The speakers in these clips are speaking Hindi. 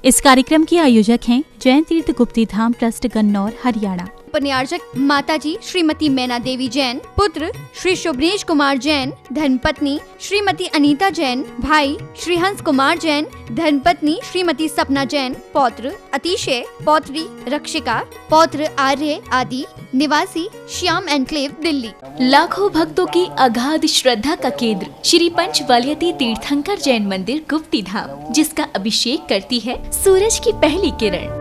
इस कार्यक्रम के आयोजक हैं जैन तीर्थ गुप्ती धाम ट्रस्ट गन्नौर हरियाणा। उपन्यासक माताजी श्रीमती मैना देवी जैन, पुत्र श्री शुभ्रेश कुमार जैन, धर्मपत्नी श्रीमती अनीता जैन, भाई श्री हंस कुमार जैन, धर्मपत्नी श्रीमती सपना जैन, पौत्र अतिशय, पौत्री रक्षिका, पौत्र आर्य आदि, निवासी श्याम एनक्लेव दिल्ली। लाखों भक्तों की अगाध श्रद्धा का केंद्र श्री पंचवालियती तीर्थंकर जैन मंदिर गुप्ती धाम, जिसका अभिषेक करती है सूरज की पहली किरण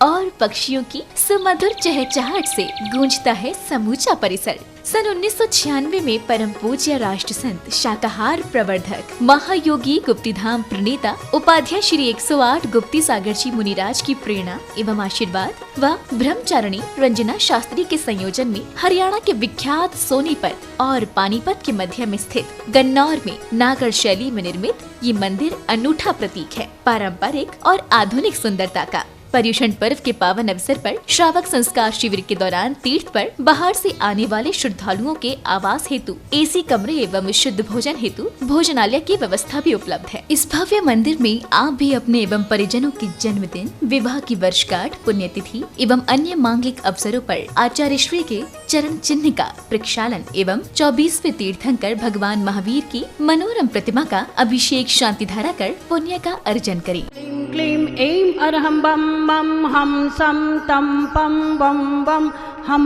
और पक्षियों की सुमधुर चहचहाहट से गूंजता है समूचा परिसर। सन 1996 में परम पूज्य राष्ट्र संत शाकाहार प्रवर्धक महायोगी गुप्तीधाम प्रणेता उपाध्याय श्री 108 गुप्ती सागर जी मुनिराज की प्रेरणा एवं आशीर्वाद व ब्रह्मचारिणी रंजना शास्त्री के संयोजन में हरियाणा के विख्यात सोनीपत और पानीपत के मध्य में स्थित गन्नौर में नागर शैली में निर्मित ये मंदिर अनूठा प्रतीक है पारंपरिक और आधुनिक सुंदरता का। पर्युषण पर्व के पावन अवसर पर श्रावक संस्कार शिविर के दौरान तीर्थ पर बाहर से आने वाले श्रद्धालुओं के आवास हेतु एसी कमरे एवं शुद्ध भोजन हेतु भोजनालय की व्यवस्था भी उपलब्ध है। इस भव्य मंदिर में आप भी अपने एवं परिजनों के जन्मदिन, विवाह की वर्षगांठ, पुण्यतिथि एवं अन्य मांगलिक अवसरों पर आचार्य श्री के चरण चिन्ह का प्रक्षालन एवं 24वें तीर्थंकर भगवान महावीर की मनोरम प्रतिमा का अभिषेक शांति धारा कर पुण्य का अर्जन करें। क्लीं ऐं अरहं बम बम हम सम तम पम बम बम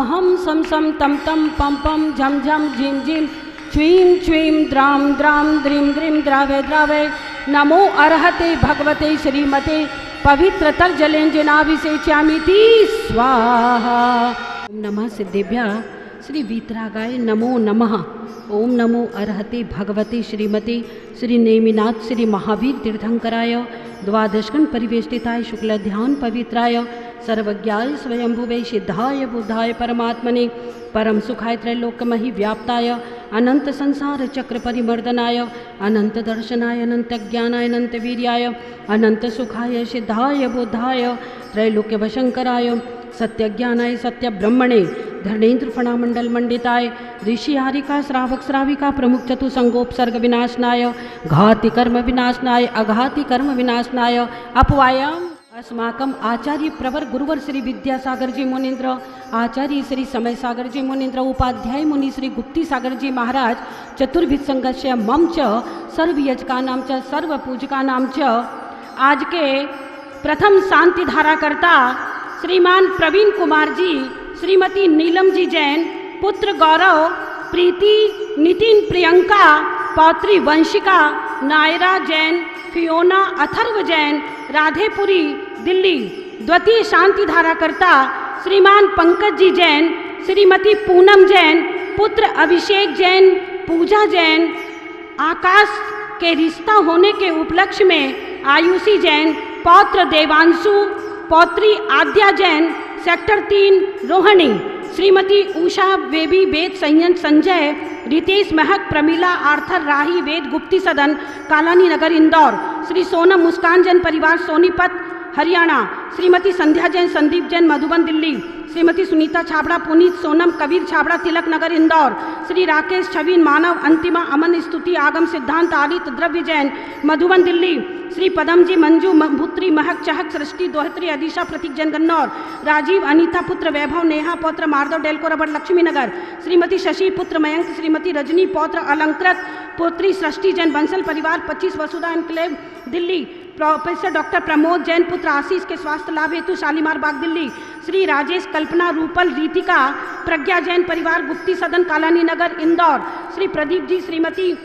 हम सम तम तम पम पम झम झम झिम झिम च्वीं च्वीं द्राम द्राम द्रीं द्रीं द्रावे द्रावे नमो अर्हते भगवते श्रीमते पवित्र तर्जलेंजनाभिषेच्यामिति स्वाहा। ओम नमः सिद्धेभ्यः श्री वीतरागाय नमो नमः। ओम नमो अर्हते भगवते श्रीमते श्री नेमिनाथ श्री महावीर तीर्थंकराय द्वादशगण परिवेष्टिताय शुक्ल ध्यान पवित्राय सर्वज्ञाय स्वयंभुवे सिद्धाय बुद्धाय परमात्मने परम सुखाय त्रैलोक्यमहि व्याप्ताय अनंत संसार चक्र परिमर्दनाय अनंत दर्शनाय अनंत ज्ञानाय अनंत वीर्याय अनंत सुखाय सिद्धाय बुद्धाय त्रैलोक्य वशंकराय सत्य ज्ञानाय सत्य ब्रह्मणे धर्णेन्द्र फणामंडल मंडिताय ऋषि हारिका श्रावक श्राविका प्रमुख चतुसंगोपसर्ग विनाशनाय घाति कर्म विनाशनाय अघाति कर्म विनाशनाय अपवायाम अस्माकम आचार्य प्रवर गुरुवर श्री विद्यासागर जी मुनीन्द्र, आचार्य श्री समय सागर जी मुनीन्द्र, उपाध्याय मुनि श्री गुप्ती सागर जी महाराज चतुर्भिद संघस्य मम च सर्व यजकानां च सर्व पूजकानां च आज के प्रथम शांति धारा करता श्रीमान प्रवीण कुमार जी, श्रीमती नीलम जी जैन, पुत्र गौरव, प्रीति, नितिन, प्रियंका, पौत्री वंशिका, नायरा जैन, फियोना, अथर्व जैन, राधेपुरी दिल्ली। द्वितीय शांति धारा करता श्रीमान पंकज जी जैन, श्रीमती पूनम जैन, पुत्र अभिषेक जैन, पूजा जैन। आकाश के रिश्ता होने के उपलक्ष्य में आयुषी जैन, पौत्र देवांशु, पौत्री आद्या जैन, सेक्टर 3 रोहिणी। श्रीमती उषा बेबी वेद संयन संजय, रितेश महक, प्रमीला आर्थर राही वेद गुप्ती सदन कालानी नगर इंदौर। श्री सोनम मुस्कान जैन परिवार सोनीपत हरियाणा। श्रीमती संध्या जैन संदीप जैन मधुबन दिल्ली। श्रीमती सुनीता छाबड़ा पुनीत सोनम कबीर छाबड़ा तिलक नगर इंदौर। श्री राकेश छवीन मानव अंतिमा अमन स्तुति आगम सिद्धांत आदित्य द्रव्य जैन मधुबन दिल्ली। श्री पदम जी मंजू भूत्री महक चहक सृष्टि दोहत्री अदिशा प्रतीक जैन गन्नौर। राजीव अनीता पुत्र वैभव नेहा पौत्र मार्दव डेलको रबड़ लक्ष्मी नगर। श्रीमती शशि पुत्र मयंक, श्रीमती रजनी पौत्र अलंकृत, पुत्री सृष्टि जैन बंसल परिवार 25 Vasudha enclave Delhi. Professor doctor Pramod Jain पुत्र आशीष के स्वास्थ्य लाभ हेतु शालीमार बाग दिल्ली। श्री राजेश कल्पना रूपल रीतिका प्रज्ञा जैन परिवार गुप्ती सदन कालानी नगर इंदौर। श्री प्रदीप जी, श्रीमती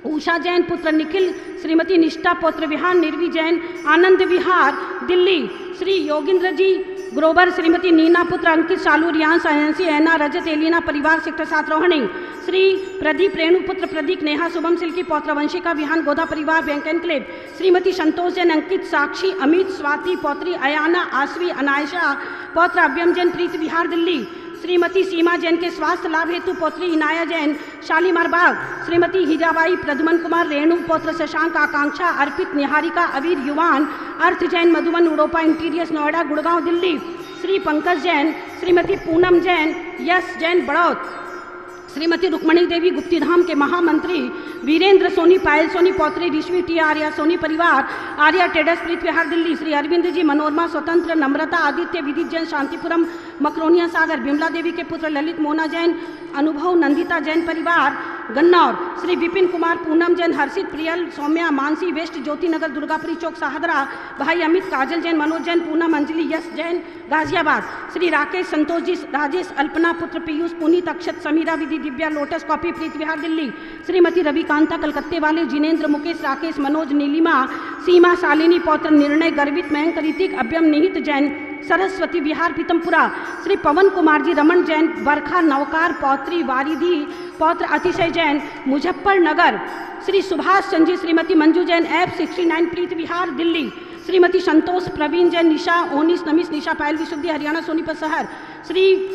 उषा जैन पुत्र निखिल, श्रीमती निष्ठा पौत्र विहार निर्वी जैन आनंद विहार दिल्ली। श्री योगिंद्र जी ग्रोवर, श्रीमती नीना पुत्र अंकित शालू रियांश अयंसी ऐना रजत एलिना परिवार सेक्टर 7 रोहिणी। श्री प्रदीप रेणु पुत्र प्रदीप नेहा शुभम सिल्की पौत्र वंशिका विहान गोधा परिवार बैंक एनक्लेव। श्रीमती संतोष जैन अंकित साक्षी अमित स्वाति पौत्री अयाना आश्वी अनायशा पौत्र अभ्यम जैन प्रीति विहार दिल्ली। श्रीमती सीमा जैन के स्वास्थ्य लाभ हेतु पौत्री इनाया जैन शालीमार बाग। श्रीमती हिजाबाई प्रद्युमन कुमार रेणु पौत्र शशांक आकांक्षा अर्पित निहारिका अवीर युवान अर्थ जैन मधुबन उड़ोपा इंटीरियर्स नोएडा गुड़गांव दिल्ली। श्री पंकज जैन, श्रीमती पूनम जैन, यश जैन बड़ौत। श्रीमती रुक्मणी देवी गुप्तीधाम के महामंत्री वीरेंद्र सोनी, पायल सोनी, पौत्री ऋषि टी आर्या सोनी परिवार, आर्या ट्रेडर्स, प्रीत विहार दिल्ली, श्री अरविंद जी, मनोरमा स्वतंत्र, नम्रता आदित्य, विदित जैन शांतिपुरम मकरोनिया सागर, बिमला देवी के पुत्र ललित मोना जैन, अनुभव नंदिता जैन परिवार गन्नौर, श्री विपिन कुमार, पूनम जैन, हर्षित, प्रियल, सौम्या, मानसी वेस्ट, ज्योति नगर, दुर्गापुरी चौक साहदरा, भाई अमित, काजल जैन, मनोज जैन, पूनम, अंजलि, यश जैन गाजियाबाद, श्री राकेश, संतोष जी, राजेश, अल्पना, पुत्र पीयूष, पुनीत, अक्षत, समीरा, विधि, दिव्या, लोटस कॉपी, प्रीत विहार दिल्ली, श्रीमती रविकांता कलकत्ते वाले, जिनेन्द्र, मुकेश, राकेश, मनोज, नीलिमा, सीमा, शालिनी, पौत्र निर्णय, गर्वित, मयंक, ऋतिक, अभ्यम, निहित जैन, सरस्वती विहार पीतमपुरा, श्री पवन कुमार जी, रमन जैन, बरखा, नवकार, पौत्री वारिधि, पौत्र अतिशय जैन, मुजफ्फरनगर, श्री सुभाष चंद्र जी, श्रीमती मंजू जैन, F69 प्रीत विहार दिल्ली, श्रीमती संतोष, प्रवीण जैन, निशा, ओनिस, नमिस, निशा, पायल विशुद्धि, हरियाणा सोनीपत शहर, श्री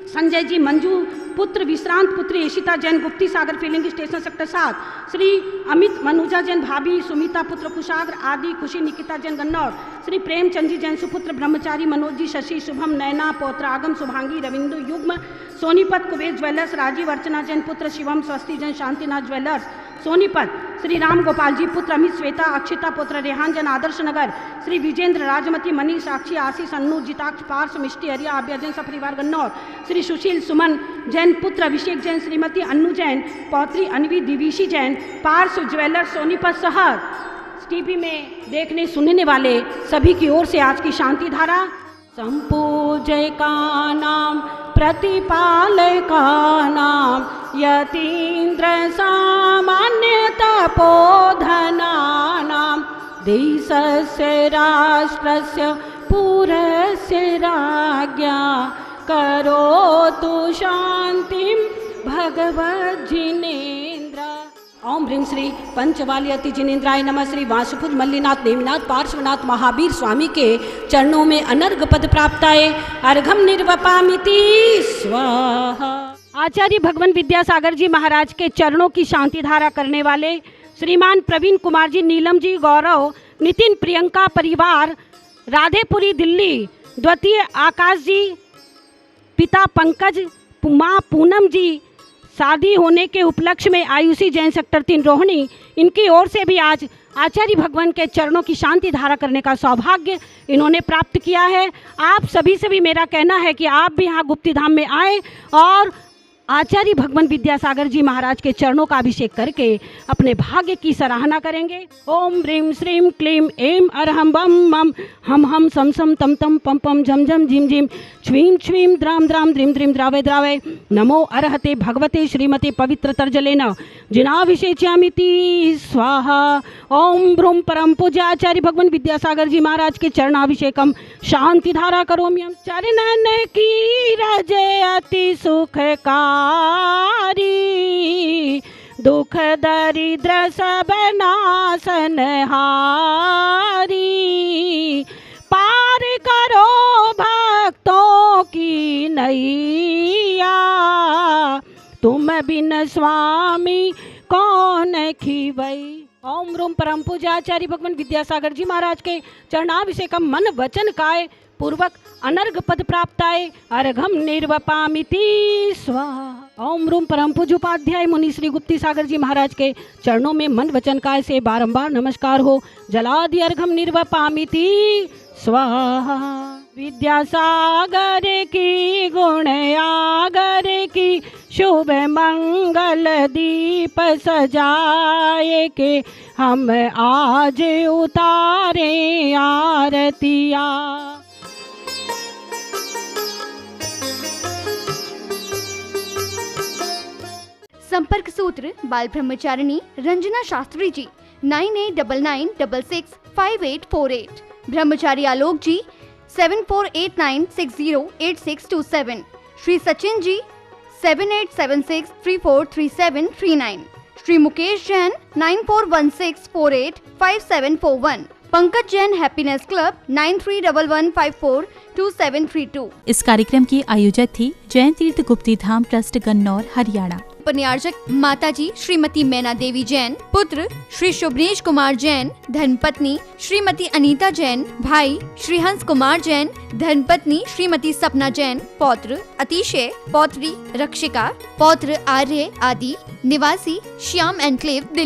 संजय जी, मंजू, पुत्र विश्रांत, पुत्री Ishita Jain, Gupti Sagar filling station sector 7, Shri Amit, Manuja Jain, भाभी सुमिता, पुत्र कुशाग्र आदि, खुशी, निकिता जैन गन्नौर, श्री प्रेमचंद जी जैन, सुपुत्र ब्रह्मचारी, मनोज जी, शशि, शुभम, नैना, पौत्रागम, शुभांगी, रविंदु, युग्म, सोनीपत, कुबेर ज्वेलर्स, राजीव, अर्चना जैन, पुत्र शिवम, स्वस्ति जैन, शांतिनाथ ज्वेलर्स सोनीपत, श्री राम गोपाल जी, पुत्र अमित, श्वेता, अक्षिता, पुत्र रेहान जैन, आदर्श नगर, श्री विजेंद्र, राजमती, मनीष, साक्षी, आशीष, अन्नू, जिताक्ष, पार्श, मिष्टी, हरिया, आभ्या जैन, सपरिवार गन्नौर, श्री सुशील, सुमन जैन, पुत्र अभिषेक जैन, श्रीमती अन्नू जैन, पौत्री अनवी, दिविशी जैन, पार्श ज्वेलर्स सोनीपत शहर। टीवी में देखने सुनने वाले सभी की ओर से आज की शांति धारा। संपूजकानां प्रतिपालकानां यतीन्द्र सामान्य तपोधनानां देशस्य राष्ट्रस्य पुरस्य राज्ञा करोतु शांतिं भगवज्जिनेन्द्र। ओम ह्रीं श्री पंचवाली अति जिनेन्द्राय नमः। श्री वासुपुर मल्लीनाथ नेमिनाथ पार्श्वनाथ महावीर स्वामी के चरणों में अनर्घ पद प्राप्त आए। अर्घम निर्वपामिति स्वाहा। आचार्य भगवान विद्यासागर जी महाराज के चरणों की शांति धारा करने वाले श्रीमान प्रवीण कुमार जी, नीलम जी, गौरव, नितिन, प्रियंका परिवार, राधेपुरी दिल्ली, द्वितीय आकाश जी, पिता पंकज, माँ पूनम जी, शादी होने के उपलक्ष्य में आयुषी जैन सेक्टर 3 रोहिणी, इनकी ओर से भी आज आचार्य भगवान के चरणों की शांति धारा करने का सौभाग्य इन्होंने प्राप्त किया है। आप सभी से भी मेरा कहना है कि आप भी यहाँ गुप्तीधाम में आए और आचार्य भगवान विद्यासागर जी महाराज के चरणों का अभिषेक करके अपने भाग्य की सराहना करेंगे। ओम ह्रीं श्रीं क्लीं ऐं अरहं बम मम हम सम सम तम तम पम पम झम झम झिम झिम छ्वीं छ्वीं द्राम द्राम द्रीं द्रीं द्रावे द्रावे नमो अर्हते भगवते श्रीमते पवित्र तर्जलेन जिनाभिषेच्यामिति स्वाहा। ओम ब्रूम परम पूज्य आचार्य भगवान विद्यासागर जी महाराज के चरणाभिषेकम शांति धारा करोम्यम। चरणन की रजे अति सुखकारी दुख दरिद्र सब नाशन हारी पार करो भक्तों की नैया तुम बिन स्वामी कौन खिवई। ओम रूम परम पूज्य आचार्य भगवान विद्यासागर जी महाराज के चरणाभिषेकम मन वचन काय पूर्वक अनर्घ पद प्राप्त आए। अर्घम निर्वपामिति स्वाहा। ओम रूम परम पूज्य उपाध्याय मुनि श्री गुप्ती सागर जी महाराज के चरणों में मन वचन काय से बारंबार नमस्कार हो। जलादि अर्घम निर्वपामिति स्वाहा। विद्यासागर की गुण आगर की शुभ मंगल दीप सजाए के हम आज उतारे आरतिया। संपर्क सूत्र बाल ब्रह्मचारिणी रंजना शास्त्री जी 9899665848। ब्रह्मचारी आलोक जी 7489608627। श्री सचिन जी 7876343739। श्री मुकेश जैन 9416485741। Pankaj Jain happiness club 9311542732। इस कार्यक्रम की आयोजक थी जैन तीर्थ गुप्ती धाम ट्रस्ट गन्नौर हरियाणा। उपन्यासक माताजी श्रीमती मैना देवी जैन, पुत्र श्री शुभ्रेश कुमार जैन, धर्मपत्नी श्रीमती अनीता जैन, भाई श्री हंस कुमार जैन, धर्मपत्नी श्रीमती सपना जैन, पौत्र अतिशय, पौत्री रक्षिका, पौत्र आर्य आदि, निवासी श्याम एनक्लेव।